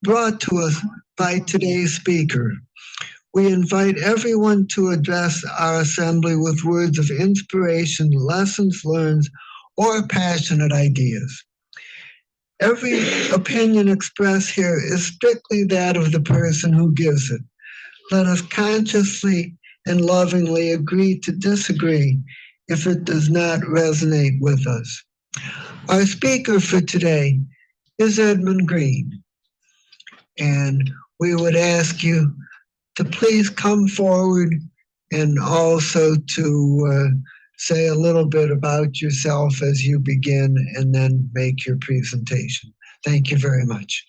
brought to us by today's speaker. We invite everyone to address our assembly with words of inspiration, lessons learned, or passionate ideas. Every opinion expressed here is strictly that of the person who gives it. Let us consciously and lovingly agree to disagree if it does not resonate with us. Our speaker for today is Edmund Green, and we would ask you to please come forward and also to say a little bit about yourself as you begin and then make your presentation. Thank you very much.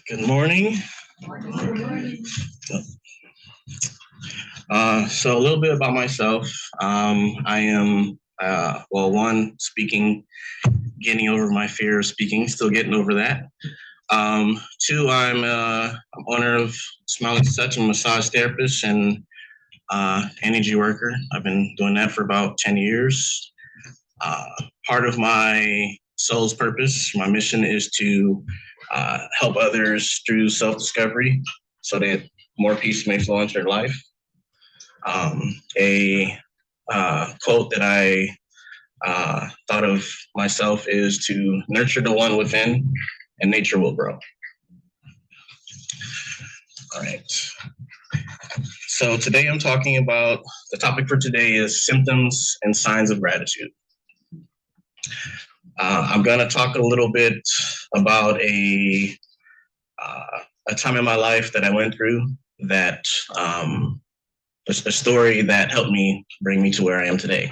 Good morning. So a little bit about myself. I am, one, speaking, getting over my fear of speaking, still getting over that. Two, I'm owner of Smiling Touch, a massage therapist and energy worker. I've been doing that for about 10 years. Part of my soul's purpose, my mission is to help others through self-discovery so that more peace may flow into their life. A quote that I thought of myself is to nurture the one within and nature will grow. All right. So today I'm talking about, the topic for today is symptoms and signs of gratitude. I'm going to talk a little bit about a time in my life that I went through that, a story that helped me bring me to where I am today.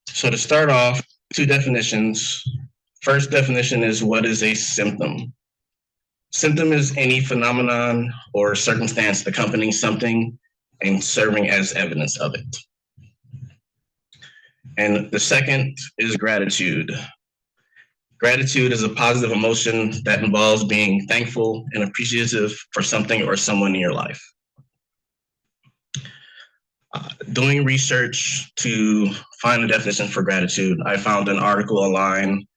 So to start off, two definitions. First definition is, what is a symptom? Symptom is any phenomenon or circumstance accompanying something and serving as evidence of it. And the second is gratitude. Gratitude is a positive emotion that involves being thankful and appreciative for something or someone in your life. Doing research to find a definition for gratitude, I found an article online.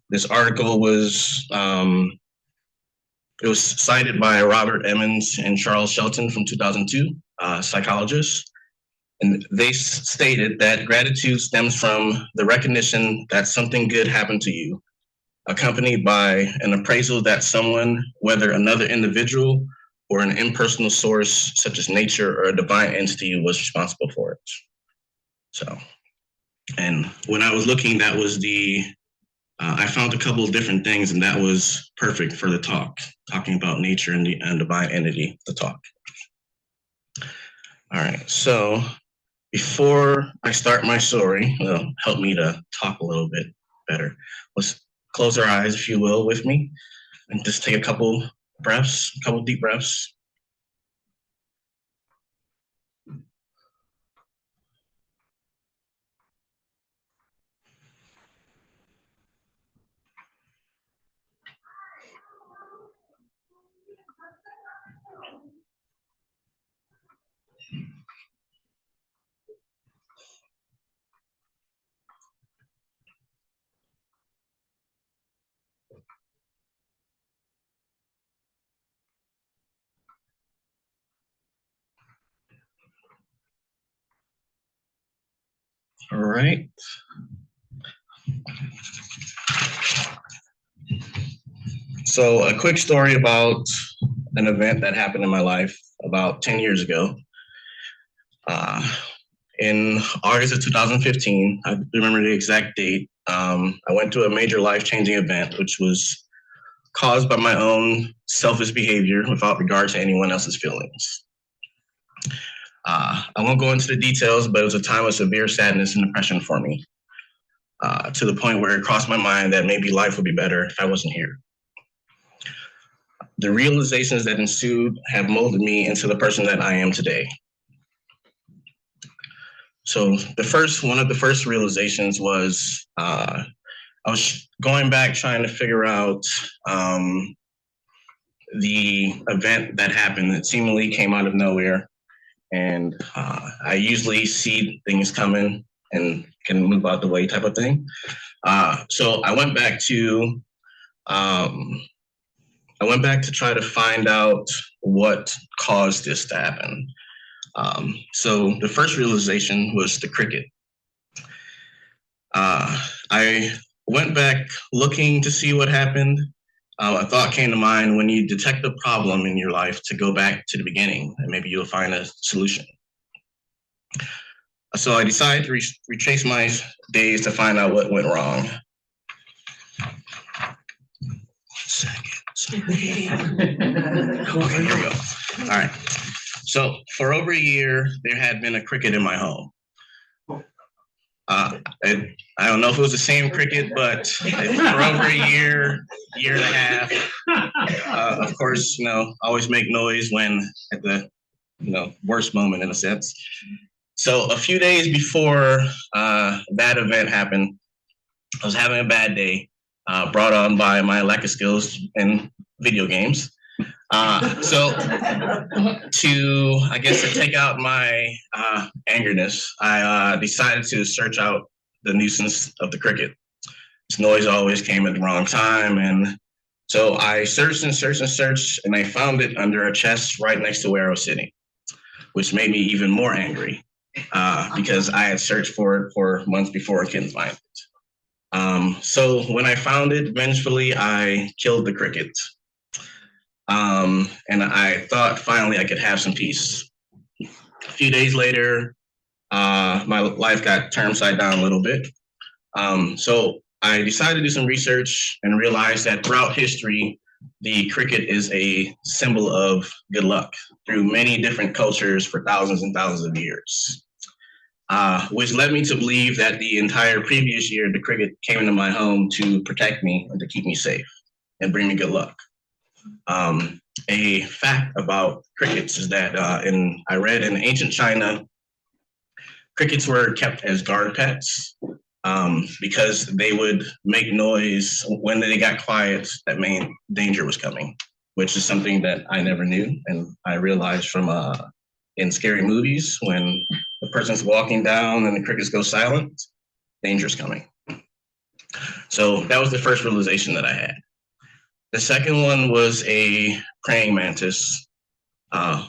This article was it was cited by Robert Emmons and Charles Shelton from 2002, psychologists. And they stated that gratitude stems from the recognition that something good happened to you, accompanied by an appraisal that someone, whether another individual or an impersonal source such as nature or a divine entity, was responsible for it. So, and when I was looking, that was I found a couple of different things, and that was perfect for the talk, talking about nature and the divine entity, the talk. All right, so before I start my story, it'll help me to talk a little bit better. Let's close our eyes, if you will, with me, and just take a couple breaths, a couple deep breaths. All right. So a quick story about an event that happened in my life about 10 years ago. In August of 2015, I remember the exact date, I went to a major life-changing event, which was caused by my own selfish behavior without regard to anyone else's feelings. I won't go into the details, but it was a time of severe sadness and depression for me, to the point where it crossed my mind that maybe life would be better if I wasn't here. The realizations that ensued have molded me into the person that I am today. So one of the first realizations was I was going back trying to figure out the event that happened that seemingly came out of nowhere. And I usually see things coming and can move out the way type of thing. So I went back to try to find out what caused this to happen. So the first realization was the cricket. I went back looking to see what happened. A thought came to mind: when you detect a problem in your life, to go back to the beginning and maybe you'll find a solution. So I decided to retrace my days to find out what went wrong. 1 second. Sorry. Okay, here we go. All right. So for over a year, there had been a cricket in my home. I don't know if it was the same cricket, but for over a year and a half, of course, always make noise when at the, worst moment in a sense. So a few days before that event happened, I was having a bad day, brought on by my lack of skills in video games. So to take out my angerness, I decided to search out the nuisance of the cricket. This noise always came at the wrong time. And so I searched and searched and searched, and I found it under a chest right next to where I was sitting, which made me even more angry because I had searched for it for months before I couldn't find it. So when I found it, vengefully, I killed the cricket. And I thought finally I could have some peace. A few days later, my life got turned upside down a little bit. So I decided to do some research and realized that throughout history, the cricket is a symbol of good luck through many different cultures for thousands and thousands of years. Which led me to believe that the entire previous year, the cricket came into my home to protect me and to keep me safe and bring me good luck. A fact about crickets is that I read in ancient China, crickets were kept as guard pets because they would make noise when they got quiet. That meant danger was coming, which is something that I never knew. And I realized from in scary movies, when the person's walking down and the crickets go silent, danger's coming. So that was the first realization that I had. The second one was a praying mantis.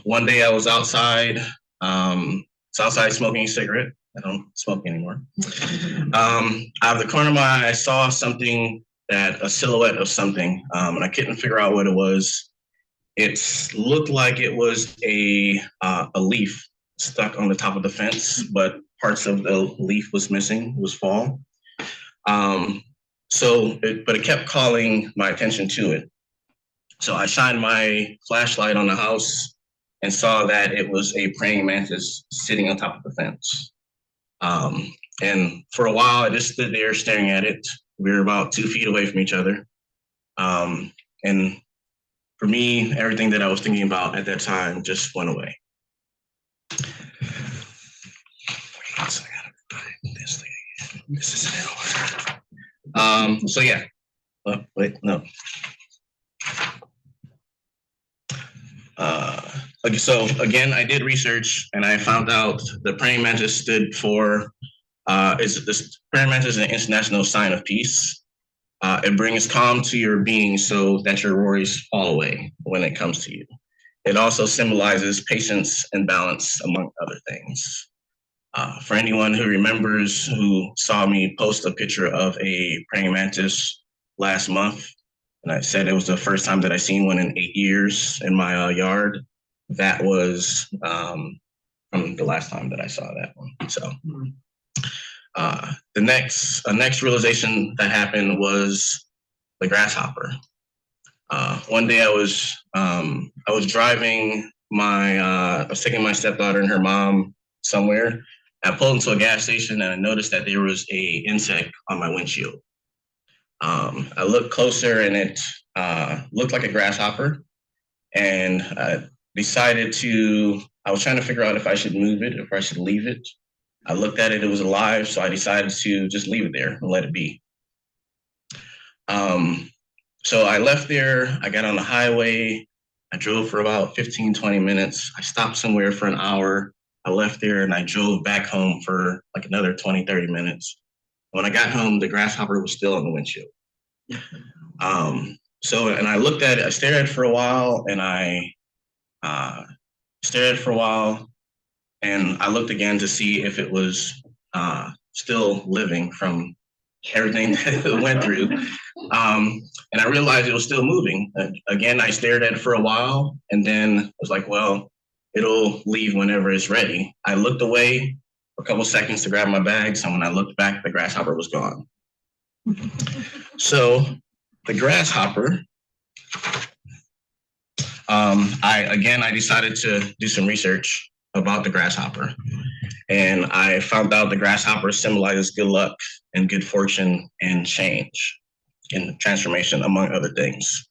One day I was outside, smoking a cigarette. I don't smoke anymore. Out of the corner of my eye, I saw a silhouette of something, and I couldn't figure out what it was. It looked like it was a leaf stuck on the top of the fence, but parts of the leaf was missing, was fall. But it kept calling my attention to it. So I shined my flashlight on the house and saw that it was a praying mantis sitting on top of the fence. And for a while, I just stood there staring at it. We were about 2 feet away from each other. And for me, everything that I was thinking about at that time just went away. So I gotta find this thing. This isn't in order. So yeah. Oh, wait, no. Okay, so again, I did research and I found out the praying mantis stood for praying mantis is an international sign of peace. It brings calm to your being so that your worries fall away when it comes to you. It also symbolizes patience and balance, among other things. For anyone who remembers, who saw me post a picture of a praying mantis last month, and I said it was the first time that I seen one in 8 years in my yard, that was from the last time that I saw that one. So the next realization that happened was the grasshopper. One day I was driving I was taking my stepdaughter and her mom somewhere. I pulled into a gas station and I noticed that there was a insect on my windshield. I looked closer and it looked like a grasshopper, and I was trying to figure out if I should move it, if I should leave it. I looked at it, it was alive, so I decided to just leave it there and let it be. So I left there, I got on the highway, I drove for about 15, 20 minutes. I stopped somewhere for an hour. I left there and I drove back home for like another 20, 30 minutes. When I got home, the grasshopper was still on the windshield. And I looked at it, I stared at it for a while, and I stared at it for a while, and I looked again to see if it was still living from everything that it went through. And I realized it was still moving. Again, I stared at it for a while, and then I was like, well, it'll leave whenever it's ready. I looked away for a couple seconds to grab my bags, and when I looked back, the grasshopper was gone. So the grasshopper, I decided to do some research about the grasshopper. And I found out the grasshopper symbolizes good luck and good fortune and change and transformation, among other things.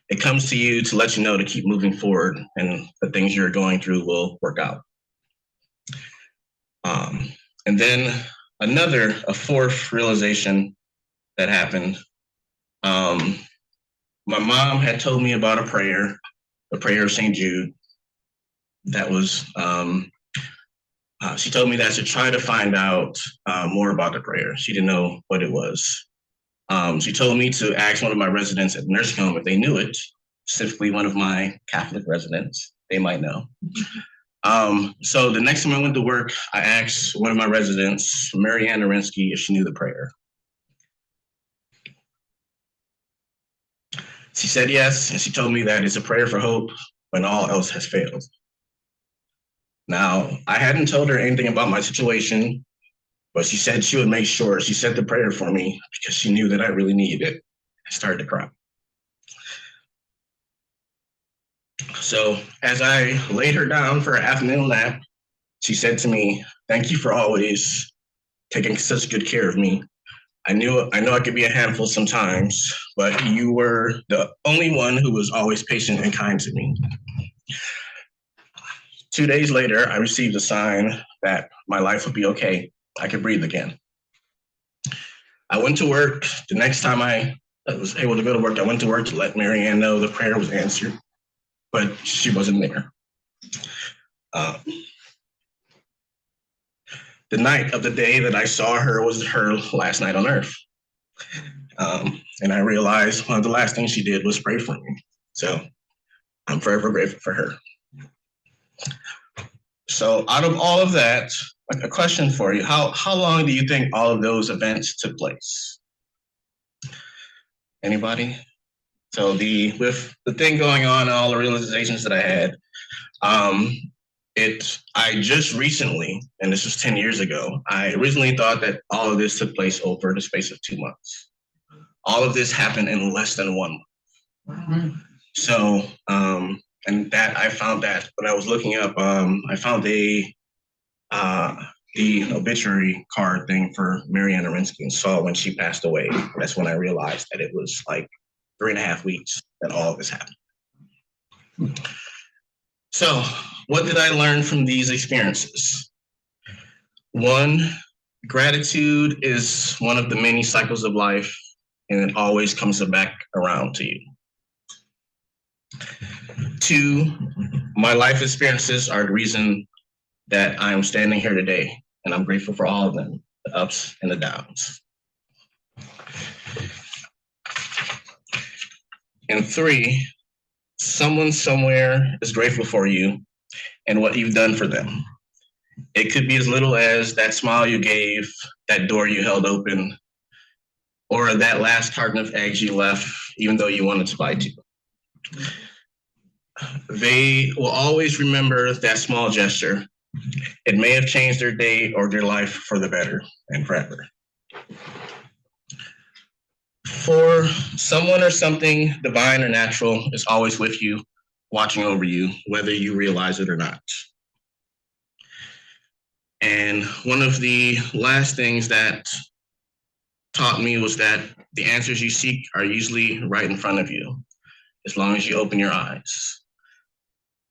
It comes to you to let you know to keep moving forward and the things you're going through will work out. And then a fourth realization that happened. My mom had told me about a prayer, the prayer of St. Jude. That was, she told me that to try to find out more about the prayer. She didn't know what it was. She told me to ask one of my residents at the nursing home if they knew it, specifically one of my Catholic residents. They might know. So the next time I went to work, I asked one of my residents, Mary Ann Narinsky, if she knew the prayer. She said yes, and she told me that it's a prayer for hope when all else has failed. Now, I hadn't told her anything about my situation, but she said she would make sure she said the prayer for me because she knew that I really needed it. I started to cry. So as I laid her down for her afternoon nap, she said to me, "Thank you for always taking such good care of me. I know I could be a handful sometimes, but you were the only one who was always patient and kind to me." 2 days later, I received a sign that my life would be okay. I could breathe again. I went to work. The next time I was able to go to work, I went to work to let Mary Ann know the prayer was answered, but she wasn't there. The night of the day that I saw her was her last night on earth. And I realized one of the last things she did was pray for me. So I'm forever grateful for her. So out of all of that, a question for you, how long do you think all of those events took place? Anybody? So with the thing going on and all the realizations that I had, I just recently, and this was 10 years ago, I originally thought that all of this took place over the space of 2 months. All of this happened in less than 1 month. Mm-hmm. So, and that I found that when I was looking up, I found the obituary card thing for Mary Ann Narinsky and saw when she passed away. That's when I realized that it was like 3.5 weeks that all of this happened. So, what did I learn from these experiences? 1, gratitude is one of the many cycles of life, and it always comes back around to you. 2, my life experiences are the reason that I am standing here today, and I'm grateful for all of them, the ups and the downs. And 3, someone somewhere is grateful for you and what you've done for them. It could be as little as that smile you gave, that door you held open, or that last carton of eggs you left, even though you wanted to buy 2. They will always remember that small gesture. It may have changed their day or their life for the better and forever. For someone or something divine or natural is always with you, watching over you, whether you realize it or not. And one of the last things that taught me was that the answers you seek are usually right in front of you, as long as you open your eyes.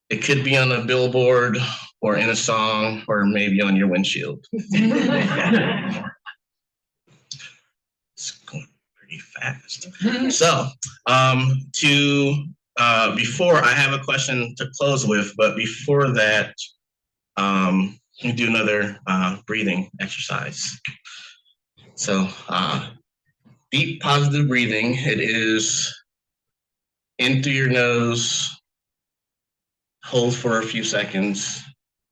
It could be on a billboard or in a song or maybe on your windshield. It's going pretty fast. So to before, I have a question to close with, but before that, we do another breathing exercise. So, deep positive breathing. It is in through your nose, hold for a few seconds,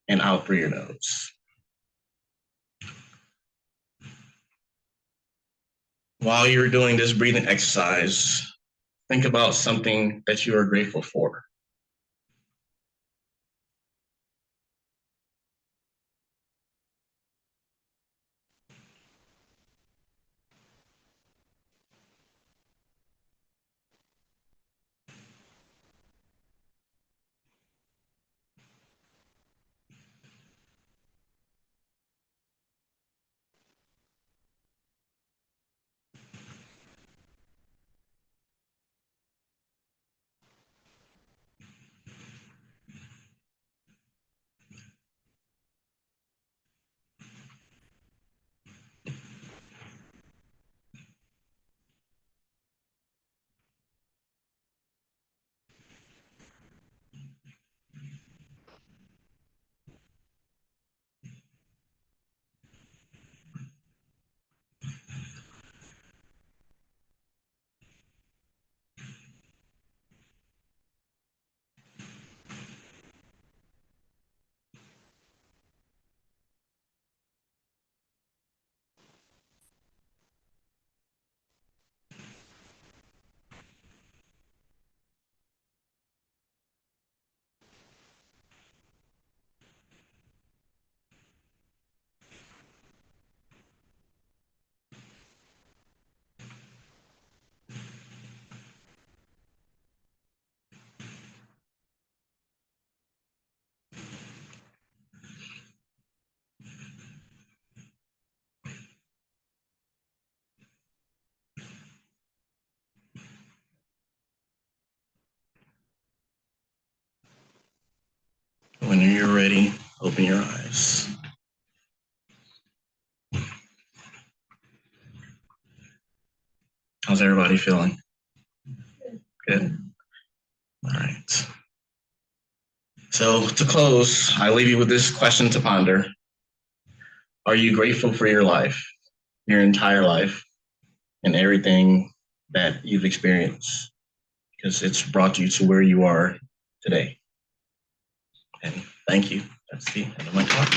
and out through your nose. While you're doing this breathing exercise, think about something that you are grateful for. When you're ready, open your eyes. How's everybody feeling? Good? All right. So to close, I leave you with this question to ponder. Are you grateful for your life, your entire life, and everything that you've experienced? Because it's brought you to where you are today. And thank you. That's the end of my talk.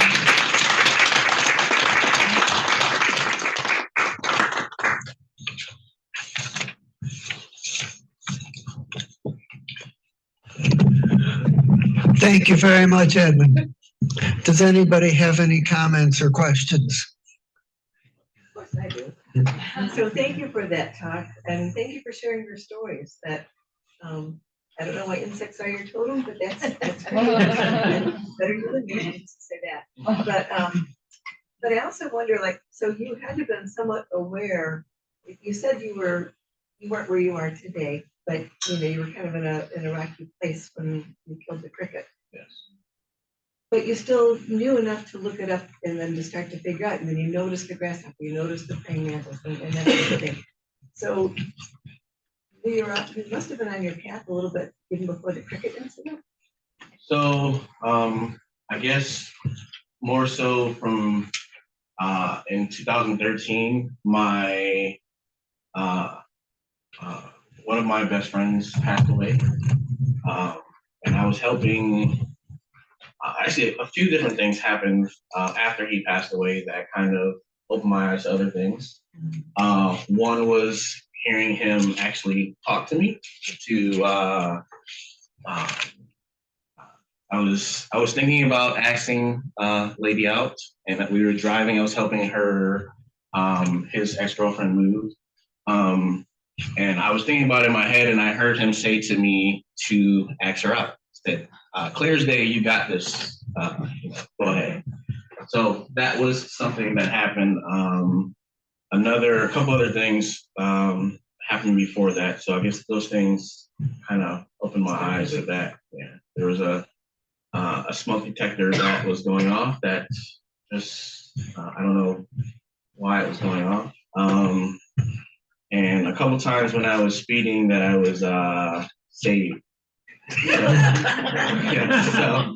Thank you very much, Edmund. Does anybody have any comments or questions? Of course I do. So thank you for that talk, and thank you for sharing your stories. That I don't know what insects are your totem, but that's great. Better you than me to say that. But I also wonder, like, so you had to have been somewhat aware. You said you weren't where you are today, but you were kind of in a rocky place when you killed the cricket. Yes. But you still knew enough to look it up and then to start to figure out. And then you noticed the grasshopper, you noticed the praying mantis, and that sort of thing. So you must have been on your path a little bit even before the cricket incident. So I guess more so from in 2013, my one of my best friends passed away, and I was helping. Actually, a few different things happened after he passed away that kind of opened my eyes to other things. One was hearing him actually talk to me. I was thinking about asking Lady out, and that we were driving. I was helping her, his ex-girlfriend move, and I was thinking about it in my head, and I heard him say to me to ask her out. Said, "Clear as day, you got this. Go ahead." So that was something that happened. A couple other things happened before that. So I guess those things kind of opened my eyes to that. Yeah, there was a smoke detector that was going off that just I don't know why it was going off. And a couple times when I was speeding that I was saved. Yeah, so,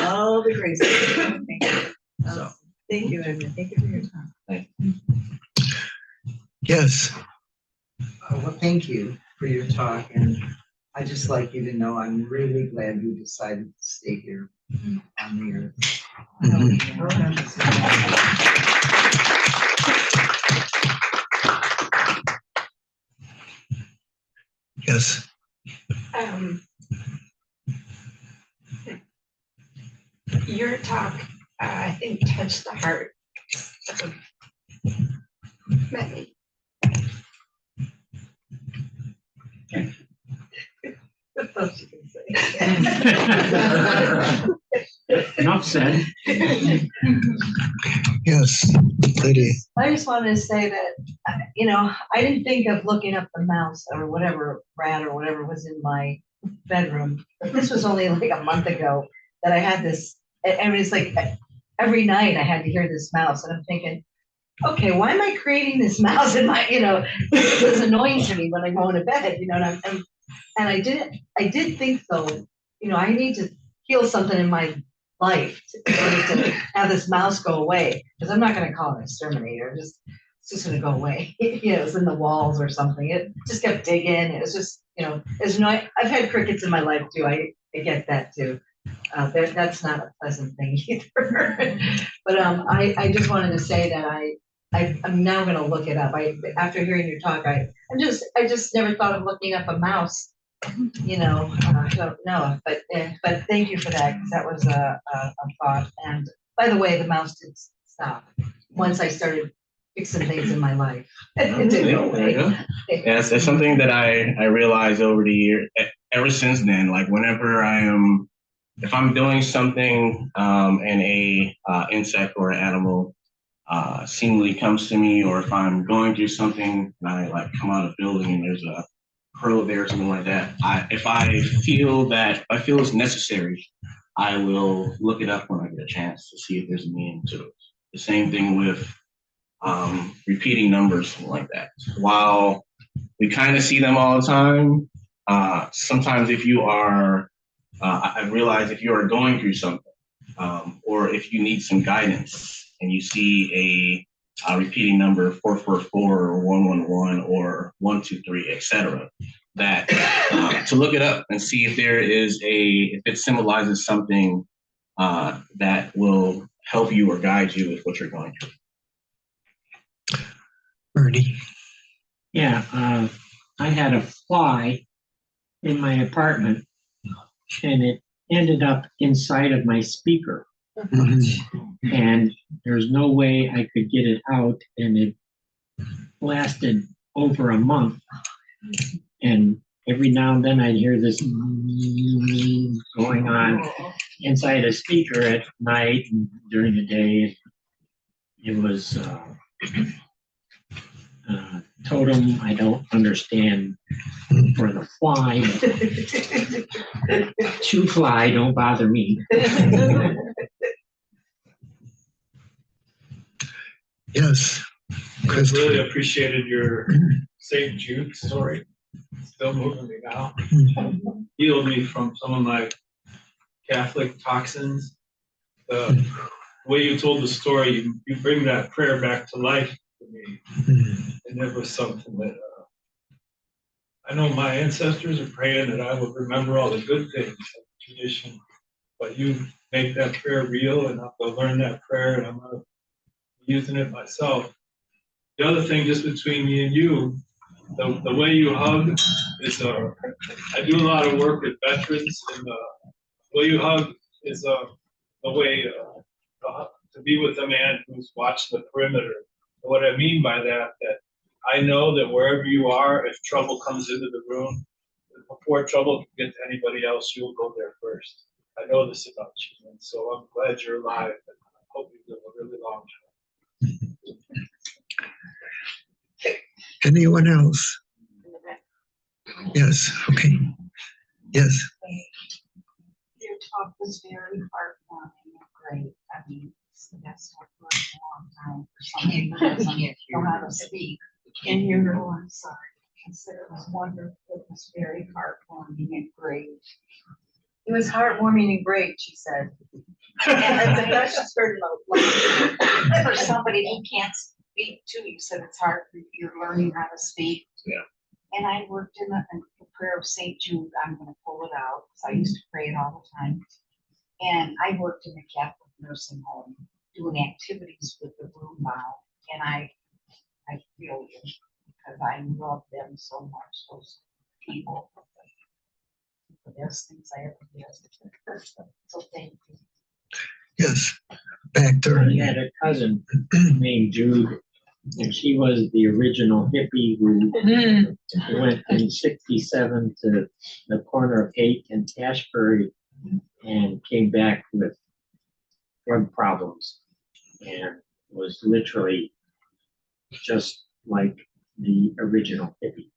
All the graces. Thank you. So. Thank you, Edmund. Thank you for your time. Yes. Well, thank you for your talk, and I'd just like you to know I'm really glad you decided to stay here on the earth. Yes. Your talk, I think, touched the heart of many. Enough said. Yes. Lydia. I just wanted to say that, I didn't think of looking up the mouse or whatever rat or whatever was in my bedroom. But this was only like a month ago that I had this, and it's like every night I had to hear this mouse, and I'm thinking, okay, why am I creating this mouse in my, it was annoying to me when I go into bed, and I did think though, I need to heal something in my life in order to have this mouse go away, because I'm not going to call it an exterminator. It's just going to go away. It's in the walls or something. It just kept digging. It was just, it's annoying. I've had crickets in my life too. I get that too. That's not a pleasant thing either. But I just wanted to say that I'm now going to look it up. After hearing your talk, I just never thought of looking up a mouse. I don't know, but thank you for that, because that was a thought. And by the way, the mouse did stop once I started fixing things in my life. It did go away. Yeah, it's something that I realized over the year. Ever since then, like whenever if I'm doing something and a insect or an animal seemingly comes to me, or if I'm going through something and I like come out of a building and there's a crow there or something like that, if I feel it's necessary, I will look it up when I get a chance to see if there's a meaning to it. The same thing with repeating numbers, something like that. While we kind of see them all the time, sometimes if you are, I realize if you are going through something, or if you need some guidance and you see a repeating number 444 or 111 or 123, etc., that to look it up and see if if it symbolizes something that will help you or guide you with what you're going through. Bernie. Yeah, I had a fly in my apartment, and it ended up inside of my speaker. And there's no way I could get it out, and it lasted over a month. And every now and then I'd hear this going on inside a speaker at night and during the day. It was totem I don't understand for the fly. Chew fly, don't bother me. Yes. I really appreciated your St. Jude story. It's still moving me now. Healed me from some of my Catholic toxins. The way you told the story, you bring that prayer back to life for me. And it was something that I know my ancestors are praying that I would remember all the good things of the tradition. But you make that prayer real, and I'm going to learn that prayer, and I'm going to be using it myself. The other thing, just between me and you, the way you hug is I do a lot of work with veterans, and the way you hug is the way to be with a man who's watching the perimeter. And what I mean by that I know that wherever you are, if trouble comes into the room, before trouble can get to anybody else, you'll go there first. I know this about you, and so I'm glad you're alive, and I hope you live a really long time. Anyone else? Yes. Okay. Yes. Your talk was very heartwarming and great. I mean, it's the best I've heard in a long time for someone who doesn't know how to speak. And I'm sorry. She said it was wonderful. It was very heartwarming and great. It was heartwarming and great, she said. And that's the best she's heard in a long For somebody who can't speak too, you said it's hard for you're learning how to speak. Yeah. And I worked in the prayer of St. Jude. I'm going to pull it out because I used to pray it all the time. And I worked in a Catholic nursing home doing activities with the room bound. And I feel it because I love them so much, those people. The best things I ever did. So thank you. Yes, back to I had a cousin named Jude, and she was the original hippie who went in '67 to the corner of 8th and Ashbury and came back with drug problems and was literally just like the original hippie.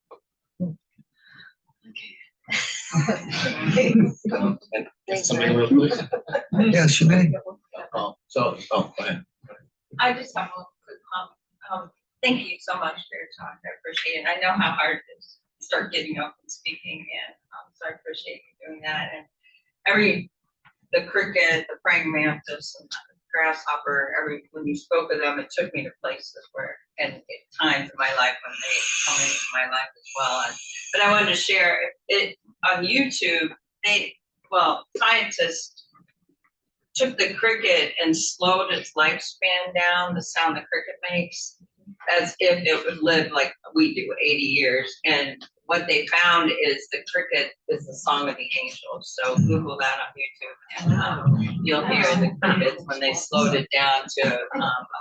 Something real quick. yes, you may. Go ahead. I just have a quick comment. Thank you so much for your talk. I appreciate it. I know how hard it is to start getting up and speaking, and so I appreciate you doing that. And the cricket, the praying mantis, and the grasshopper, when you spoke of them, it took me to places where, and at times in my life when they come into my life as well. But I wanted to share it on YouTube. Scientists took the cricket and slowed its lifespan down, the sound the cricket makes, as if it would live like we do, 80 years. And what they found is the cricket is the song of the angels. So Google that on YouTube, and you'll hear the crickets when they slowed it down to a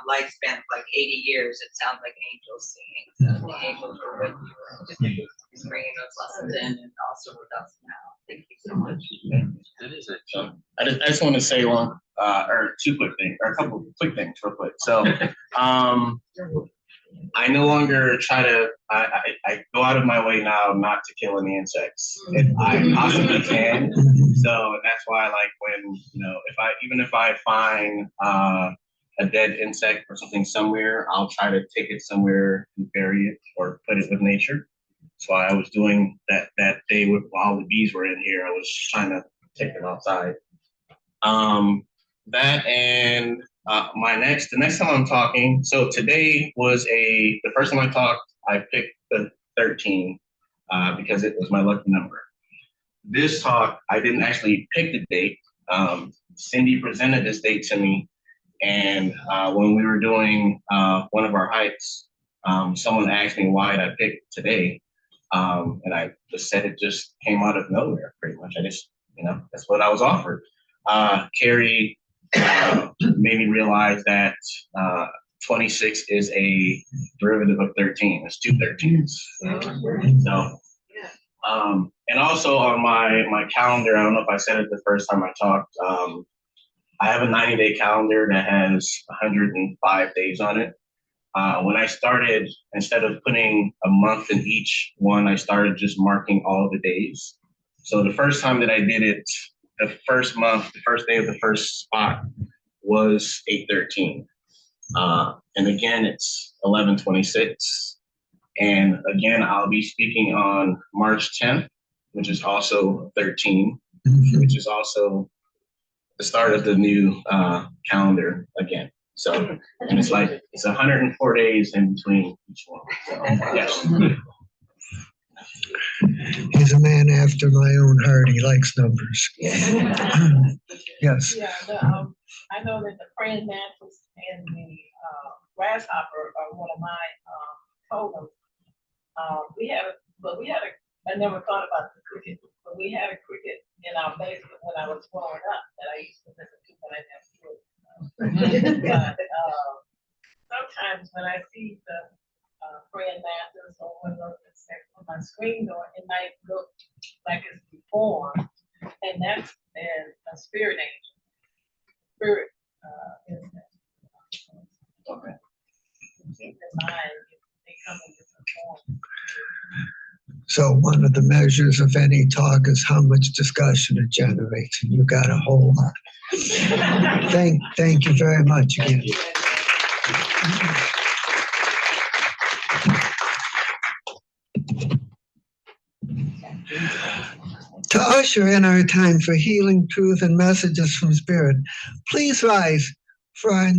lifespan of like 80 years. It sounds like angels singing. So the angels are with you, just bringing those lessons in, and also with us now. Thank you so much. That is it. So I just want to say one or two quick things, or a couple of quick things real quick. So I no longer try to, I go out of my way now not to kill any insects if I possibly can. So that's why I like when, if I find a dead insect or something somewhere, I'll try to take it somewhere and bury it or put it with nature. So I was doing that day while the bees were in here. I was trying to take them outside. That and the next time I'm talking. So today was the first time I talked. I picked the 13 because it was my lucky number. This talk, I didn't actually pick the date. Cindy presented this date to me, and when we were doing one of our hikes, someone asked me why I picked today. And I just said it just came out of nowhere, pretty much. I just, that's what I was offered. Carrie made me realize that 26 is a derivative of 13. It's 2 13s. So, and also on my calendar, I don't know if I said it the first time I talked, I have a 90-day calendar that has 105 days on it. When I started, instead of putting a month in each one, I started just marking all of the days. So the first time that I did it, the first month, the first day of the first spot was 8/13. And again, it's 11/26. And again, I'll be speaking on March 10th, which is also 13, which is also the start of the new calendar again. So, and it's 104 days in between each one. So, yes. He's a man after my own heart. He likes numbers. Yes. Yeah, I know that the praying mantis and the grasshopper are one of my totems. I never thought about the cricket, but we had a cricket in our basement when I was growing up that I used to listen to when I never could. But sometimes when I see the praying mantis or one of those insects on my screen door, it might look like it's before, and that's a spirit angel. Spirit insect. Okay. They come in different forms. So one of the measures of any talk is how much discussion it generates, and you got a whole lot. Thank you very much again. To usher in our time for healing, truth, and messages from Spirit, please rise for our